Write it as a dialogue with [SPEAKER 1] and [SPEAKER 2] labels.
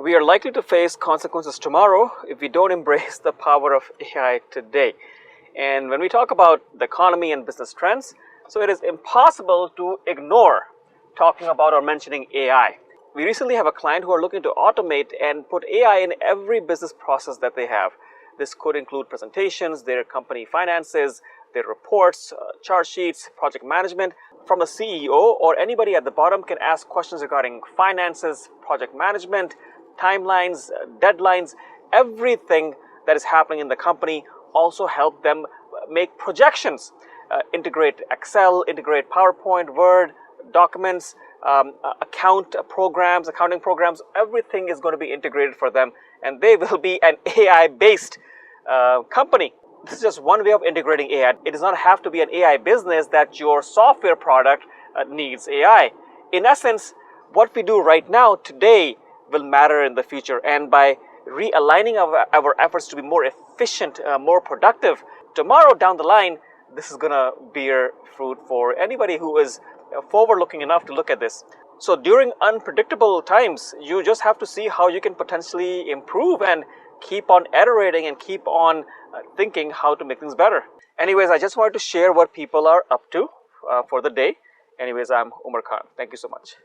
[SPEAKER 1] We are likely to face consequences tomorrow if we don't embrace the power of AI today. And when we talk about the economy and business trends, so it is impossible to ignore talking about or mentioning AI. We recently have a client who are looking to automate and put AI in every business process that they have. This could include presentations, their company finances, their reports, chart sheets, project management. From a CEO or anybody at the bottom can ask questions regarding finances, project management, timelines, deadlines, everything that is happening in the company. Also help them make projections, integrate Excel, integrate PowerPoint, Word, documents, accounting programs. Everything is going to be integrated for them, and they will be an AI-based company. This is just one way of integrating AI. It does not have to be an AI business that your software product needs AI. In essence, what we do right now, today, will matter in the future. And by realigning our efforts to be more efficient, more productive, tomorrow down the line, this is going to bear fruit for anybody who is forward-looking enough to look at this. So during unpredictable times, you just have to see how you can potentially improve and keep on iterating and keep on thinking how to make things better. Anyways, I just wanted to share what people are up to for the day. Anyways, I'm Umar Khan. Thank you so much.